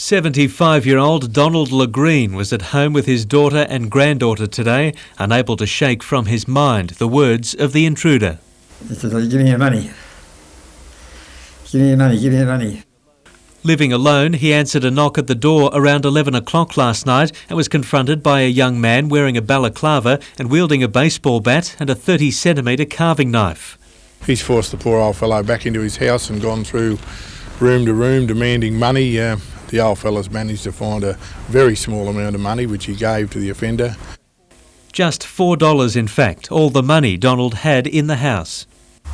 75-year-old Donald Legreen was at home with his daughter and granddaughter today, unable to shake from his mind the words of the intruder. He said, "Give me your money. Give me your money, give me your money." Living alone, he answered a knock at the door around 11 o'clock last night and was confronted by a young man wearing a balaclava and wielding a baseball bat and a 30-centimetre carving knife. He's forced the poor old fellow back into his house and gone through room to room demanding money. The old fella's managed to find a very small amount of money which he gave to the offender. Just $4 in fact, all the money Donald had in the house.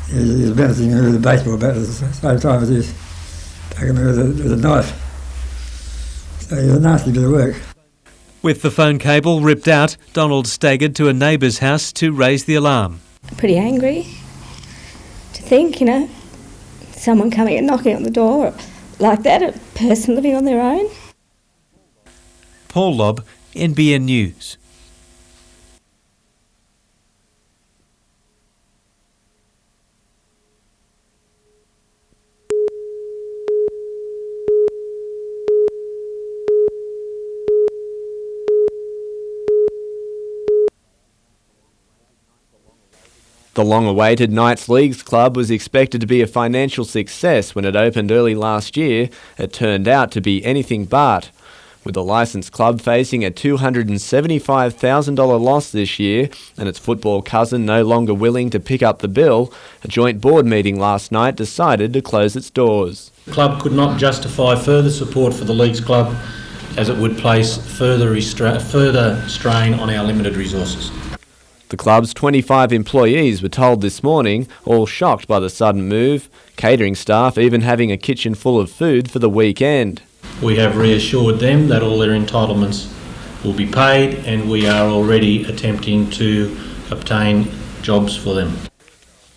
He was bouncing me with a baseball bat at the same time as he was taking me with a knife. So it was a nasty bit of work. With the phone cable ripped out, Donald staggered to a neighbour's house to raise the alarm. Pretty angry to think, someone coming and knocking on the door like that, a person living on their own. Paul Lobb, NBN News. The long-awaited Knights Leagues Club was expected to be a financial success when it opened early last year. It turned out to be anything but. With the licensed club facing a $275,000 loss this year and its football cousin no longer willing to pick up the bill, a joint board meeting last night decided to close its doors. The club could not justify further support for the Leagues Club as it would place further strain on our limited resources. The club's 25 employees were told this morning, all shocked by the sudden move, catering staff even having a kitchen full of food for the weekend. We have reassured them that all their entitlements will be paid and we are already attempting to obtain jobs for them.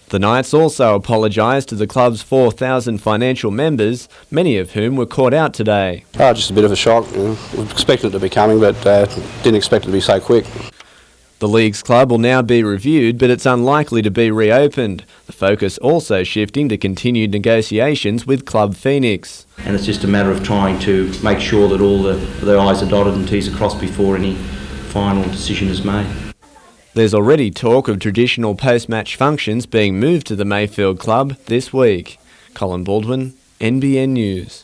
The Knights also apologised to the club's 4,000 financial members, many of whom were caught out today. Just a bit of a shock. We expected it to be coming, but didn't expect it to be so quick. The Leagues Club will now be reviewed, but it's unlikely to be reopened. The focus also shifting to continued negotiations with Club Phoenix. And it's just a matter of trying to make sure that all the I's are dotted and T's are crossed before any final decision is made. There's already talk of traditional post-match functions being moved to the Mayfield Club this week. Colin Baldwin, NBN News.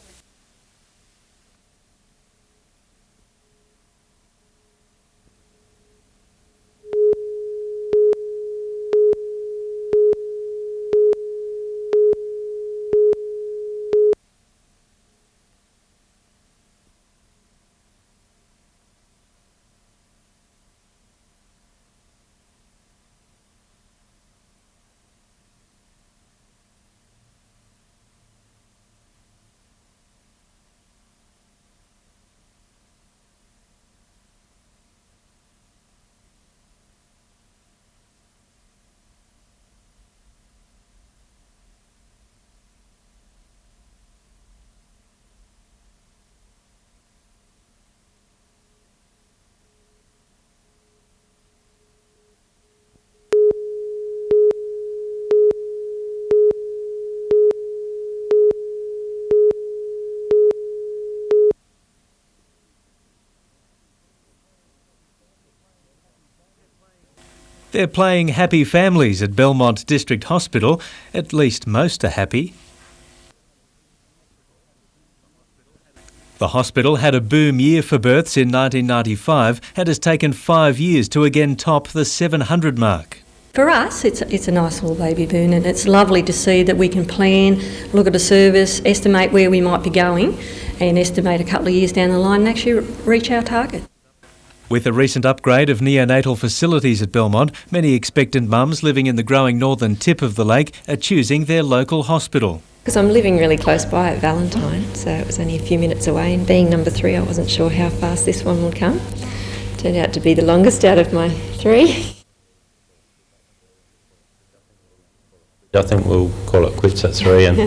They're playing happy families at Belmont District Hospital. At least most are happy. The hospital had a boom year for births in 1995 and has taken 5 years to again top the 700 mark. For us, it's a nice little baby boom, and it's lovely to see that we can plan, look at a service, estimate where we might be going and estimate a couple of years down the line and actually reach our target. With a recent upgrade of neonatal facilities at Belmont, many expectant mums living in the growing northern tip of the lake are choosing their local hospital. Because I'm living really close by at Valentine, so it was only a few minutes away, and being number 3 I wasn't sure how fast this one would come. Turned out to be the longest out of my 3. I think we'll call it quits at 3 and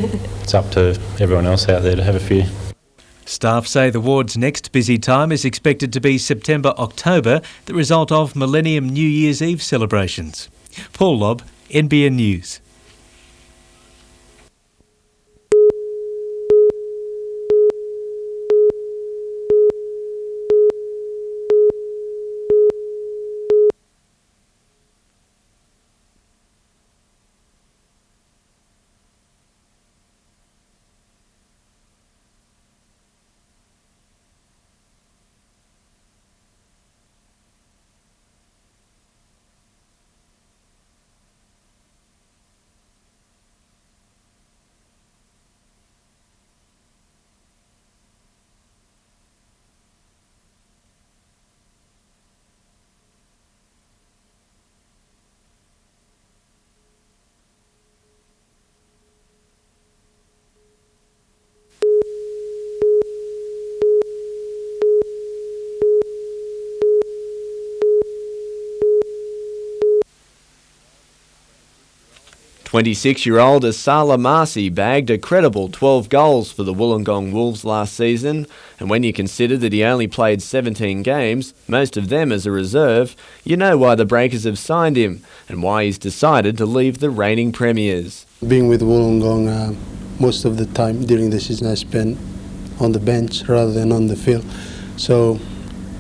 it's up to everyone else out there to have a few. Staff say the ward's next busy time is expected to be September-October, the result of Millennium New Year's Eve celebrations. Paul Lobb, NBN News. 26-year-old Asala Marcy bagged a credible 12 goals for the Wollongong Wolves last season, and when you consider that he only played 17 games, most of them as a reserve, you know why the Breakers have signed him and why he's decided to leave the reigning premiers. Being with Wollongong, most of the time during the season I spent on the bench rather than on the field, so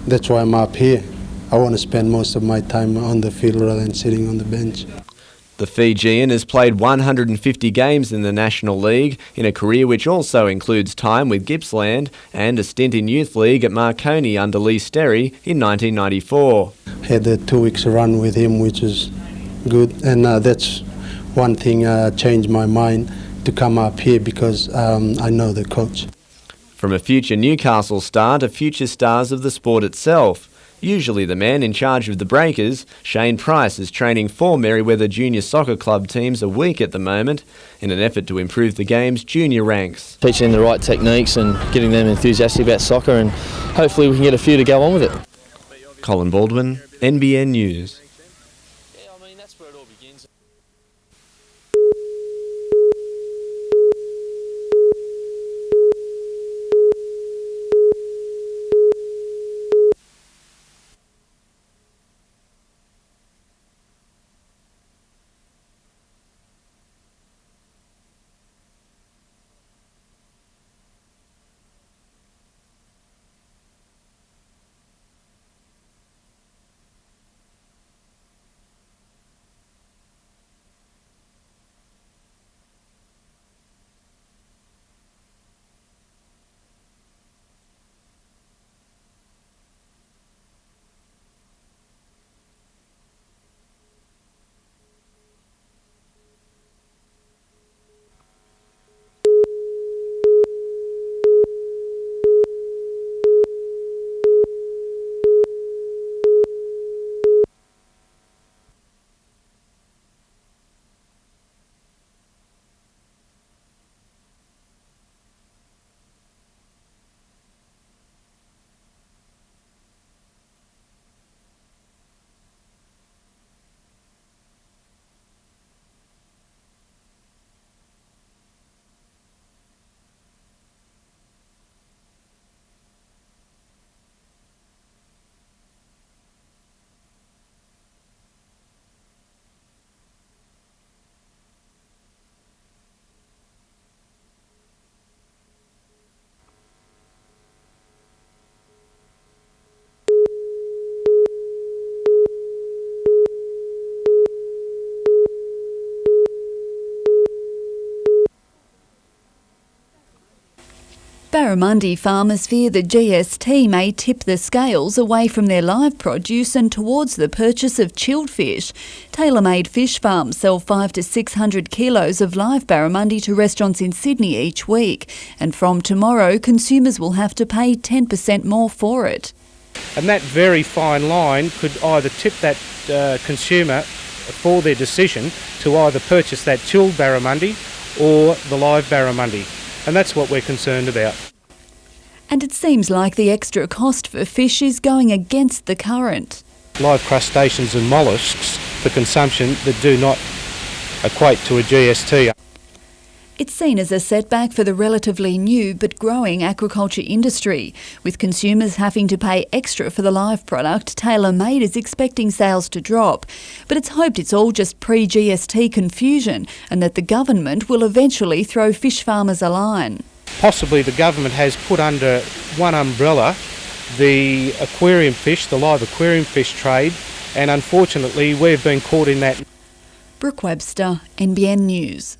that's why I'm up here. I want to spend most of my time on the field rather than sitting on the bench. The Fijian has played 150 games in the National League in a career which also includes time with Gippsland and a stint in Youth League at Marconi under Lee Sterry in 1994. Had a 2 weeks run with him, which is good, and that's one thing changed my mind to come up here because I know the coach. From a future Newcastle star to future stars of the sport itself. Usually the man in charge of the Breakers, Shane Price, is training 4 Merewether Junior Soccer Club teams a week at the moment in an effort to improve the game's junior ranks. Teaching them the right techniques and getting them enthusiastic about soccer, and hopefully we can get a few to go on with it. Colin Baldwin, NBN News. Barramundi farmers fear the GST may tip the scales away from their live produce and towards the purchase of chilled fish. Tailor-made fish farms sell 500 to 600 kilos of live barramundi to restaurants in Sydney each week, and from tomorrow consumers will have to pay 10% more for it. And that very fine line could either tip that consumer for their decision to either purchase that chilled barramundi or the live barramundi. And that's what we're concerned about. And it seems like the extra cost for fish is going against the current. Live crustaceans and molluscs for consumption that do not equate to a GST. It's seen as a setback for the relatively new but growing aquaculture industry. With consumers having to pay extra for the live product, Tailor-Made is expecting sales to drop. But it's hoped it's all just pre-GST confusion and that the government will eventually throw fish farmers a line. Possibly the government has put under one umbrella the aquarium fish, the live aquarium fish trade, and unfortunately we've been caught in that. Brooke Webster, NBN News.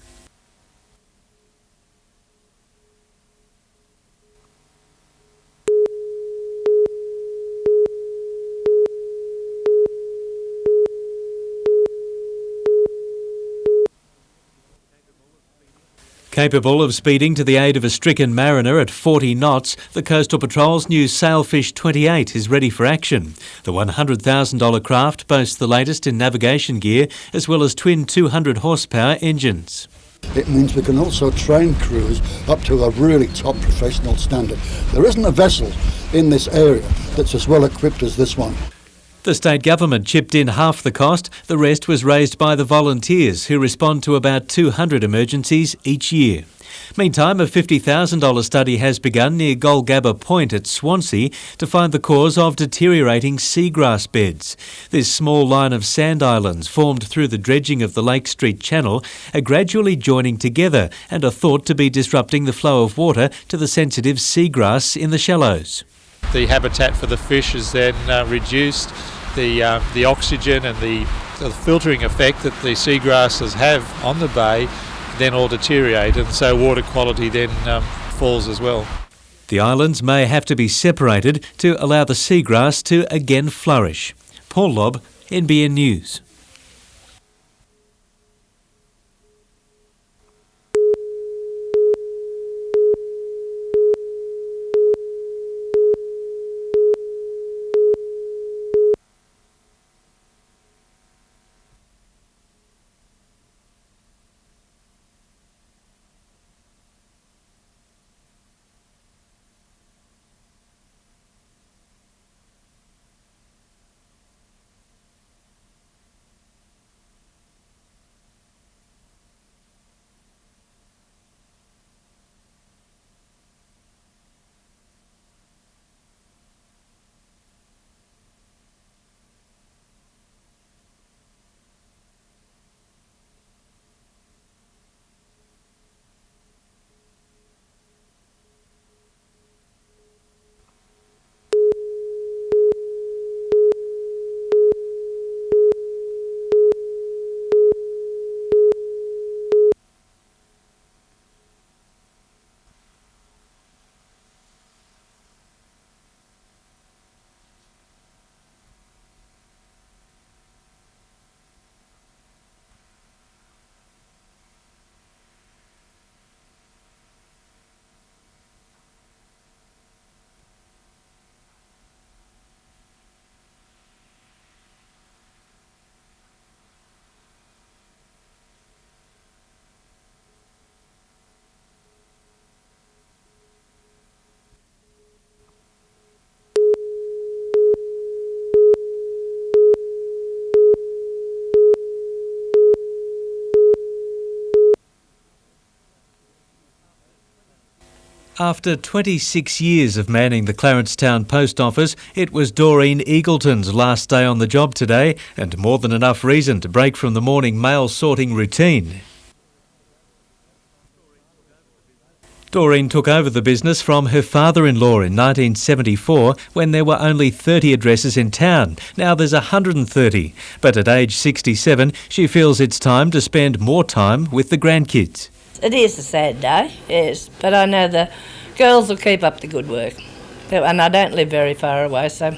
Capable of speeding to the aid of a stricken mariner at 40 knots, the Coastal Patrol's new Sailfish 28 is ready for action. The $100,000 craft boasts the latest in navigation gear, as well as twin 200 horsepower engines. It means we can also train crews up to a really top professional standard. There isn't a vessel in this area that's as well equipped as this one. The state government chipped in half the cost. The rest was raised by the volunteers who respond to about 200 emergencies each year. Meantime, a $50,000 study has begun near Golgabba Point at Swansea to find the cause of deteriorating seagrass beds. This small line of sand islands formed through the dredging of the Lake Street Channel are gradually joining together and are thought to be disrupting the flow of water to the sensitive seagrass in the shallows. The habitat for the fish is then reduced. The oxygen and the filtering effect that the seagrasses have on the bay then all deteriorate, and so water quality then falls as well. The islands may have to be separated to allow the seagrass to again flourish. Paul Lobb, NBN News. After 26 years of manning the Clarencetown Post Office, it was Doreen Eagleton's last day on the job today, and more than enough reason to break from the morning mail sorting routine. Doreen took over the business from her father-in-law in 1974 when there were only 30 addresses in town. Now there's 130. But at age 67, she feels it's time to spend more time with the grandkids. It is a sad day, yes, but I know the girls will keep up the good work. And I don't live very far away, so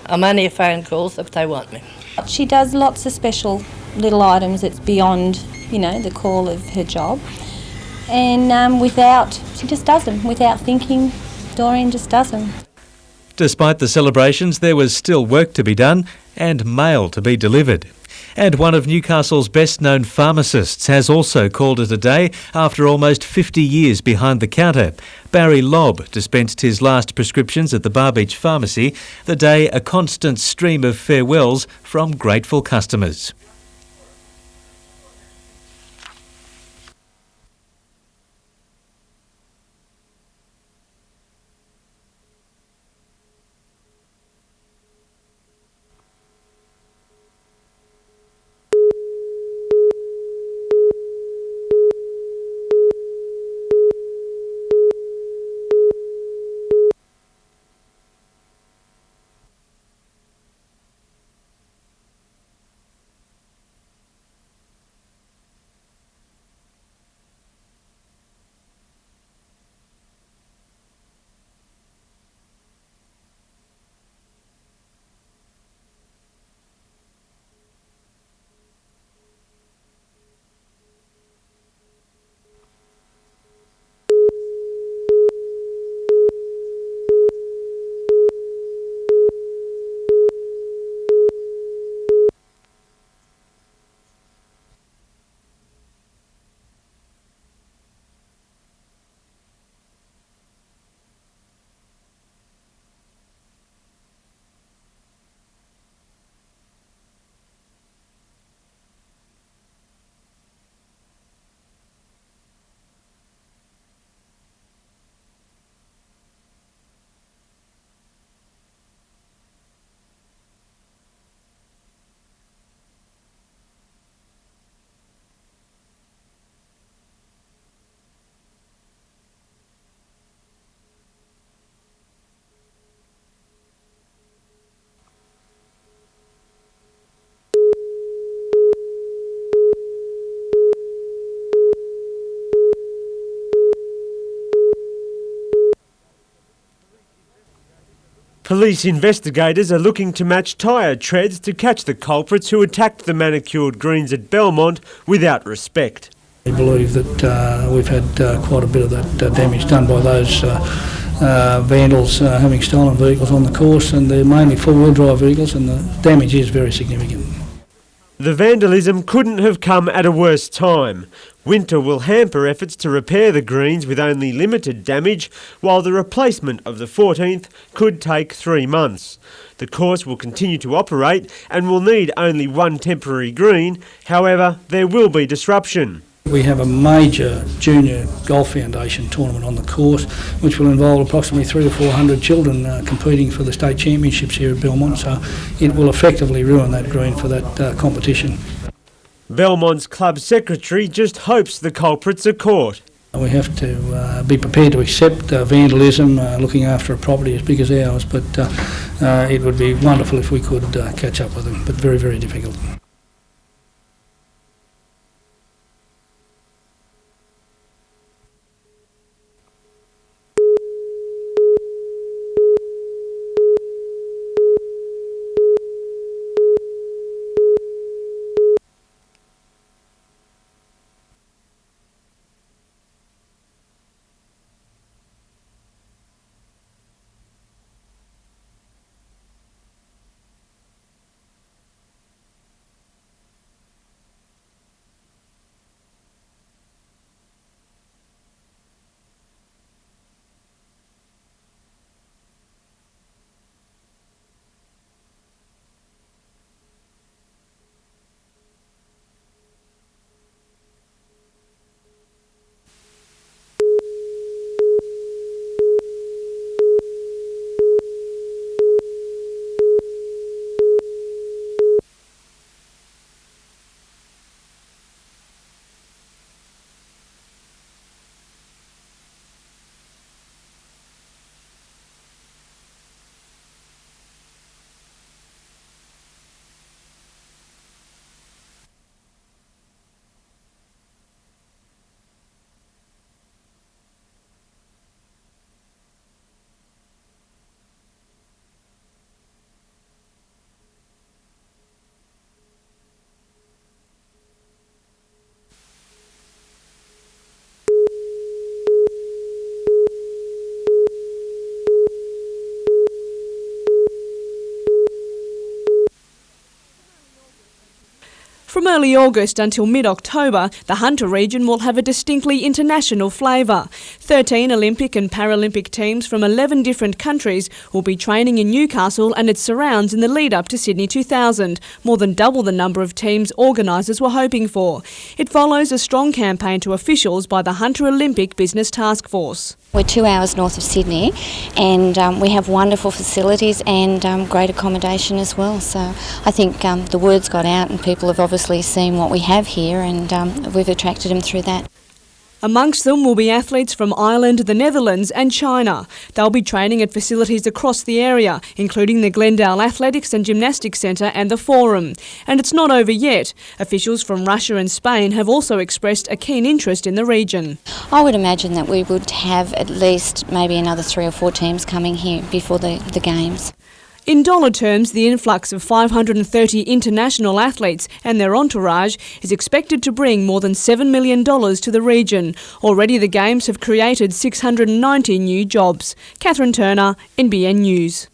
I'm only a phone call if they want me. She does lots of special little items that's beyond, the call of her job. And she just does them. Without thinking, Doreen just does them. Despite the celebrations, there was still work to be done and mail to be delivered. And one of Newcastle's best-known pharmacists has also called it a day after almost 50 years behind the counter. Barry Lobb dispensed his last prescriptions at the Bar Beach Pharmacy, the day a constant stream of farewells from grateful customers. Police investigators are looking to match tyre treads to catch the culprits who attacked the manicured greens at Belmont without respect. We believe that we've had quite a bit of that damage done by those vandals having stolen vehicles on the course, and they're mainly four-wheel drive vehicles, and the damage is very significant. The vandalism couldn't have come at a worse time. Winter will hamper efforts to repair the greens with only limited damage, while the replacement of the 14th could take 3 months. The course will continue to operate and will need only one temporary green. However, there will be disruption. We have a major junior golf foundation tournament on the course, which will involve approximately 300 to 400 children competing for the state championships here at Belmont, so it will effectively ruin that green for that competition. Belmont's club secretary just hopes the culprits are caught. We have to be prepared to accept vandalism, looking after a property as big as ours, but it would be wonderful if we could catch up with them, but very, very difficult. From early August until mid-October, the Hunter region will have a distinctly international flavour. 13 Olympic and Paralympic teams from 11 different countries will be training in Newcastle and its surrounds in the lead-up to Sydney 2000, more than double the number of teams organisers were hoping for. It follows a strong campaign to officials by the Hunter Olympic Business Task Force. We're 2 hours north of Sydney, and we have wonderful facilities and great accommodation as well. So I think the word's got out and people have obviously seen what we have here, and we've attracted them through that. Amongst them will be athletes from Ireland, the Netherlands and China. They'll be training at facilities across the area, including the Glendale Athletics and Gymnastics Centre and the Forum. And it's not over yet. Officials from Russia and Spain have also expressed a keen interest in the region. I would imagine that we would have at least maybe another 3 or 4 teams coming here before the Games. In dollar terms, the influx of 530 international athletes and their entourage is expected to bring more than $7 million to the region. Already the Games have created 690 new jobs. Catherine Turner, NBN News.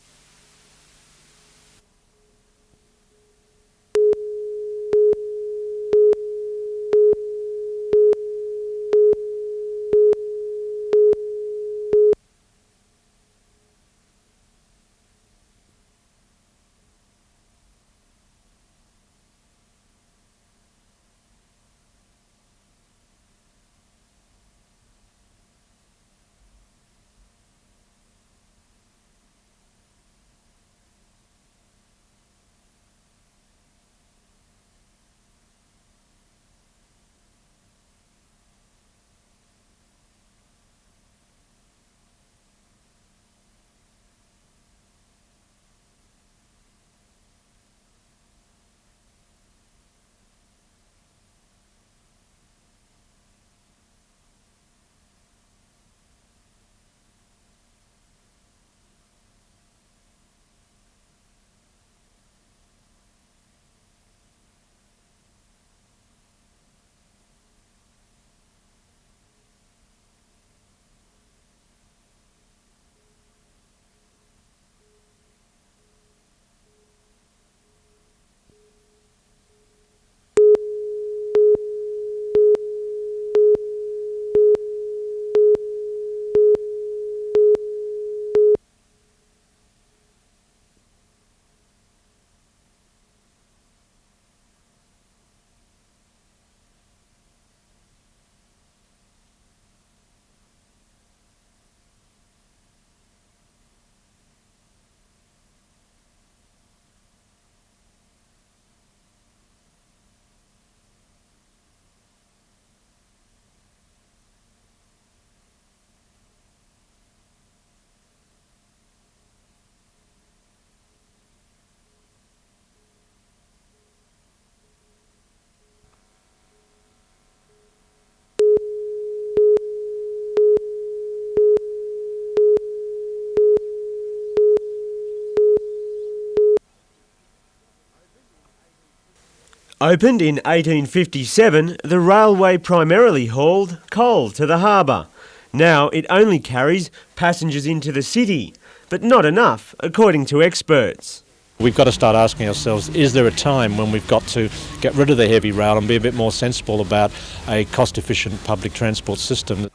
Opened in 1857, the railway primarily hauled coal to the harbour. Now it only carries passengers into the city, but not enough, according to experts. We've got to start asking ourselves, is there a time when we've got to get rid of the heavy rail and be a bit more sensible about a cost-efficient public transport system?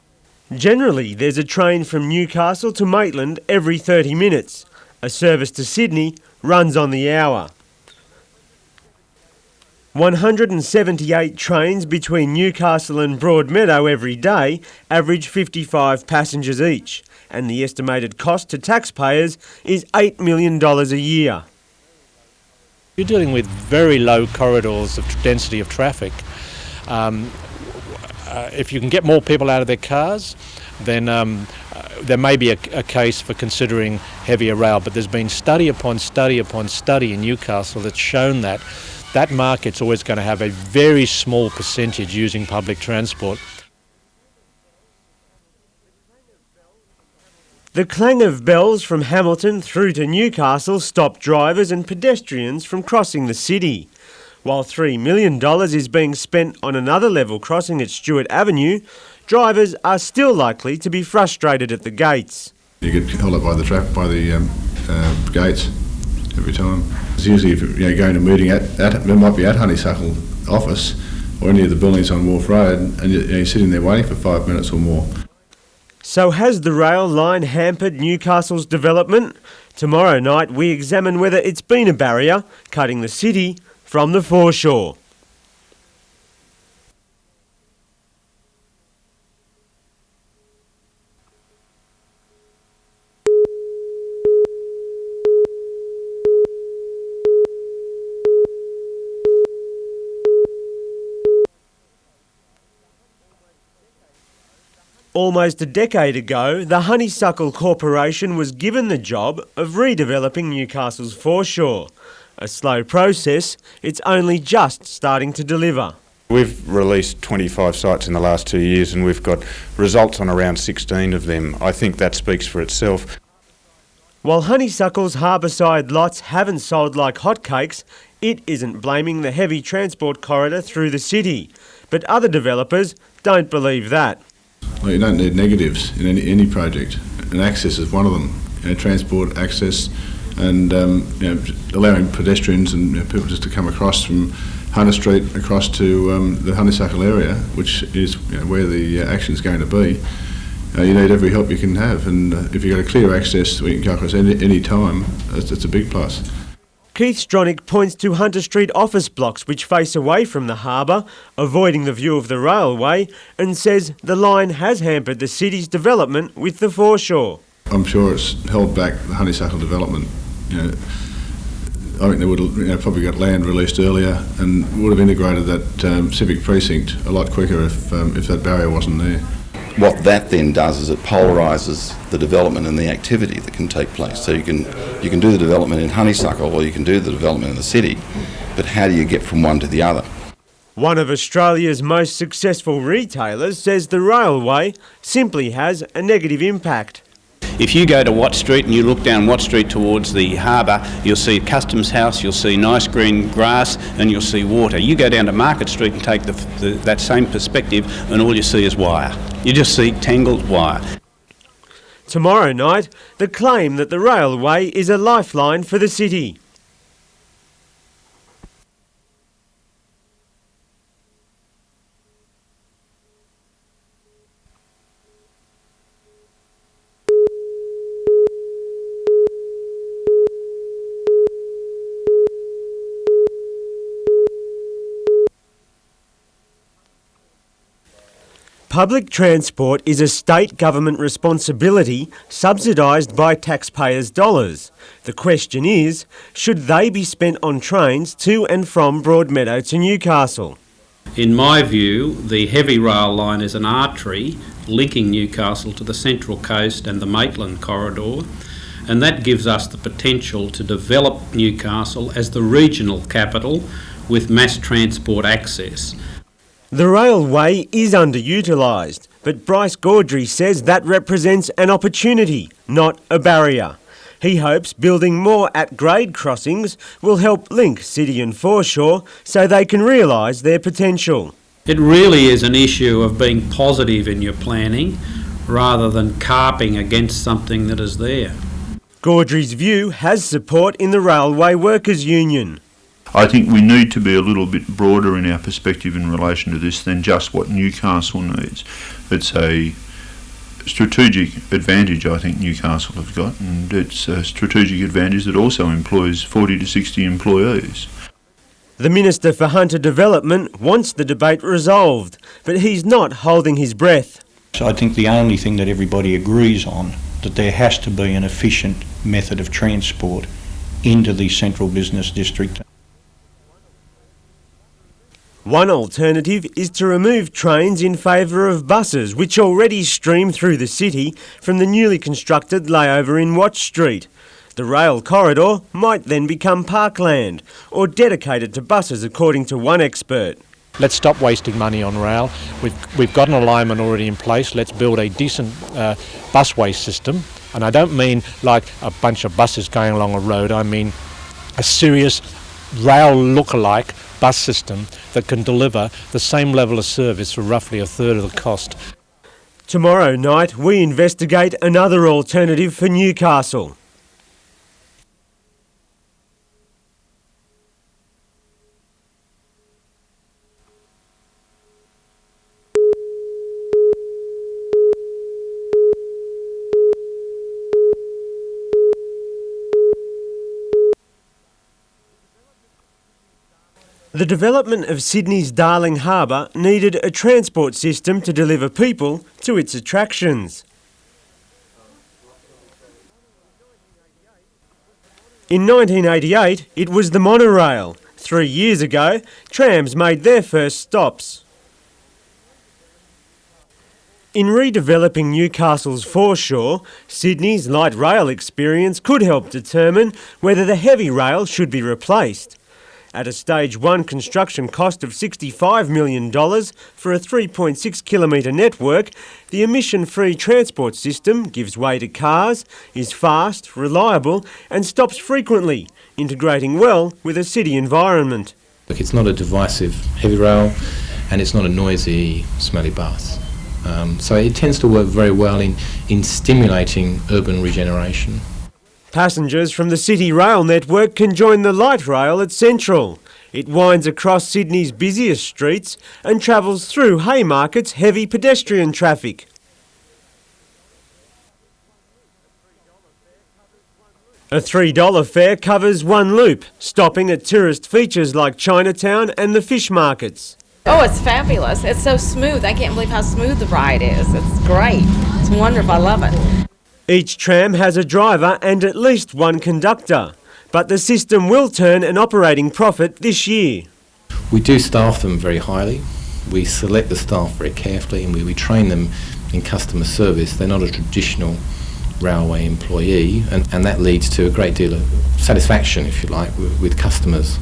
Generally, there's a train from Newcastle to Maitland every 30 minutes. A service to Sydney runs on the hour. 178 trains between Newcastle and Broadmeadow every day average 55 passengers each, and the estimated cost to taxpayers is $8 million a year. You're dealing with very low corridors of density of traffic. If you can get more people out of their cars, then there may be a case for considering heavier rail, but there's been study upon study upon study in Newcastle that's shown that that market's always going to have a very small percentage using public transport. The clang of bells from Hamilton through to Newcastle stop drivers and pedestrians from crossing the city. While $3 million is being spent on another level crossing at Stewart Avenue, drivers are still likely to be frustrated at the gates. You get held up by the gates every time. It's usually if you're going to a meeting it might be at Honeysuckle office or any of the buildings on Wharf Road, and you're sitting there waiting for 5 minutes or more. So has the rail line hampered Newcastle's development? Tomorrow night we examine whether it's been a barrier cutting the city from the foreshore. Almost a decade ago, the Honeysuckle Corporation was given the job of redeveloping Newcastle's foreshore. A slow process, it's only just starting to deliver. We've released 25 sites in the last 2 years and we've got results on around 16 of them. I think that speaks for itself. While Honeysuckle's harbourside lots haven't sold like hotcakes, it isn't blaming the heavy transport corridor through the city. But other developers don't believe that. Well, you don't need negatives in any project, and access is one of them. Transport, access, and allowing pedestrians and people just to come across from Hunter Street across to the Honeysuckle area, which is where the action is going to be. You need every help you can have, and if you've got a clear access where you can go across any time, it's a big plus. Keith Stronach points to Hunter Street office blocks which face away from the harbour, avoiding the view of the railway, and says the line has hampered the city's development with the foreshore. I'm sure it's held back the Honeysuckle development. I think they would have probably got land released earlier and would have integrated that civic precinct a lot quicker if that barrier wasn't there. What that then does is it polarises the development and the activity that can take place. So you can do the development in Honeysuckle or you can do the development in the city, but how do you get from one to the other? One of Australia's most successful retailers says the railway simply has a negative impact. If you go to Watt Street and you look down Watt Street towards the harbour, you'll see Customs House, you'll see nice green grass and you'll see water. You go down to Market Street and take that same perspective and all you see is wire. You just see tangled wire. Tomorrow night, the claim that the railway is a lifeline for the city. Public transport is a state government responsibility subsidised by taxpayers' dollars. The question is, should they be spent on trains to and from Broadmeadow to Newcastle? In my view, the heavy rail line is an artery linking Newcastle to the Central Coast and the Maitland corridor, and that gives us the potential to develop Newcastle as the regional capital with mass transport access. The railway is underutilised, but Bryce Gaudry says that represents an opportunity, not a barrier. He hopes building more at-grade crossings will help link city and foreshore so they can realise their potential. It really is an issue of being positive in your planning rather than carping against something that is there. Gaudry's view has support in the Railway Workers Union. I think we need to be a little bit broader in our perspective in relation to this than just what Newcastle needs. It's a strategic advantage I think Newcastle have got, and it's a strategic advantage that also employs 40 to 60 employees. The Minister for Hunter Development wants the debate resolved, but he's not holding his breath. So I think the only thing that everybody agrees on, that there has to be an efficient method of transport into the central business district. One alternative is to remove trains in favour of buses, which already stream through the city from the newly constructed layover in Watch Street. The rail corridor might then become parkland, or dedicated to buses, according to one expert. Let's stop wasting money on rail. We've got an alignment already in place. Let's build a decent busway system. And I don't mean like a bunch of buses going along a road. I mean a serious rail look-alike bus system that can deliver the same level of service for roughly a third of the cost. Tomorrow night we investigate another alternative for Newcastle. The development of Sydney's Darling Harbour needed a transport system to deliver people to its attractions. In 1988, it was the monorail. 3 years ago, trams made their first stops. In redeveloping Newcastle's foreshore, Sydney's light rail experience could help determine whether the heavy rail should be replaced. At a Stage 1 construction cost of $65 million for a 3.6 kilometre network, the emission-free transport system gives way to cars, is fast, reliable and stops frequently, integrating well with a city environment. Look, it's not a divisive heavy rail and it's not a noisy, smelly bus. So it tends to work very well in stimulating urban regeneration. Passengers from the City Rail network can join the light rail at Central. It winds across Sydney's busiest streets and travels through Haymarket's heavy pedestrian traffic. A $3 fare covers one loop, stopping at tourist features like Chinatown and the fish markets. Oh, it's fabulous. It's so smooth. I can't believe how smooth the ride is. It's great. It's wonderful. I love it. Each tram has a driver and at least one conductor, but the system will turn an operating profit this year. We do staff them very highly. We select the staff very carefully and we train them in customer service. They're not a traditional railway employee and that leads to a great deal of satisfaction, if you like, with customers.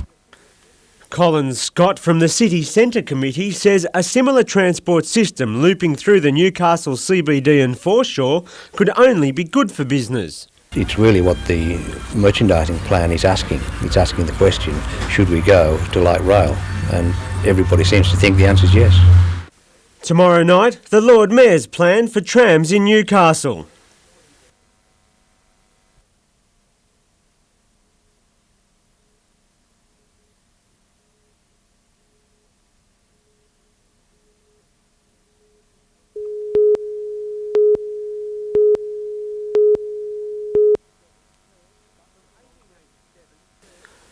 Colin Scott from the City Centre Committee says a similar transport system looping through the Newcastle CBD and foreshore could only be good for business. It's really what the merchandising plan is asking. It's asking the question, should we go to light rail? And everybody seems to think the answer is yes. Tomorrow night, the Lord Mayor's plan for trams in Newcastle.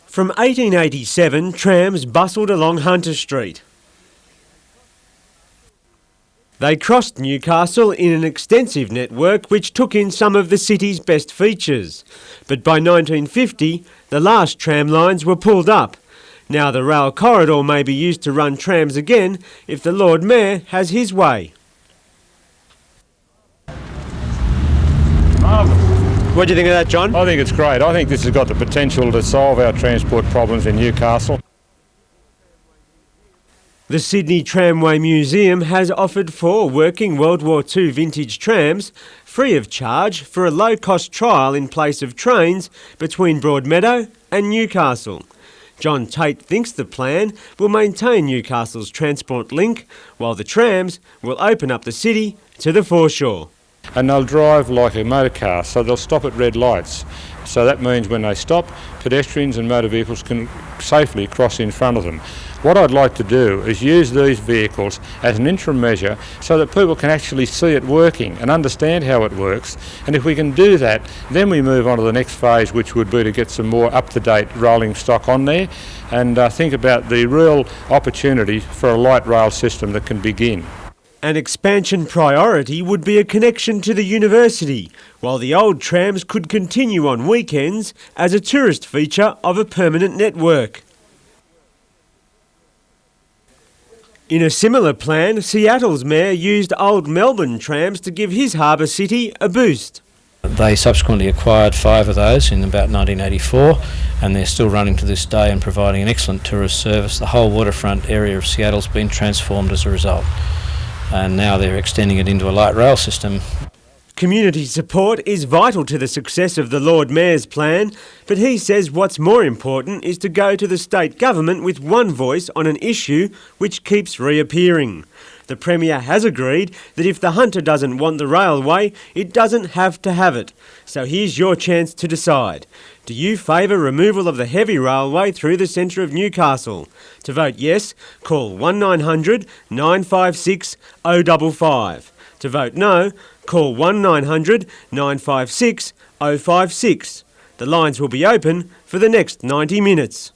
From 1887, trams bustled along Hunter Street. They crossed Newcastle in an extensive network which took in some of the city's best features. But by 1950, the last tram lines were pulled up. Now the rail corridor may be used to run trams again if the Lord Mayor has his way. What do you think of that, John? I think it's great. I think this has got the potential to solve our transport problems in Newcastle. The Sydney Tramway Museum has offered 4 working World War II vintage trams free of charge for a low-cost trial in place of trains between Broadmeadow and Newcastle. John Tate thinks the plan will maintain Newcastle's transport link, while the trams will open up the city to the foreshore. And they'll drive like a motor car, so they'll stop at red lights. So that means when they stop, pedestrians and motor vehicles can safely cross in front of them. What I'd like to do is use these vehicles as an interim measure so that people can actually see it working and understand how it works. And if we can do that, then we move on to the next phase, which would be to get some more up-to-date rolling stock on there and think about the real opportunity for a light rail system that can begin. An expansion priority would be a connection to the university, while the old trams could continue on weekends as a tourist feature of a permanent network. In a similar plan, Seattle's mayor used old Melbourne trams to give his harbour city a boost. They subsequently acquired 5 of those in about 1984, and they're still running to this day and providing an excellent tourist service. The whole waterfront area of Seattle's been transformed as a result, and now they're extending it into a light rail system. Community support is vital to the success of the Lord Mayor's plan, but he says what's more important is to go to the state government with one voice on an issue which keeps reappearing. The Premier has agreed that if the Hunter doesn't want the railway, it doesn't have to have it. So here's your chance to decide. Do you favour removal of the heavy railway through the centre of Newcastle? To vote yes, call 1900 956 055. To vote no, call 1900 956 056. The lines will be open for the next 90 minutes.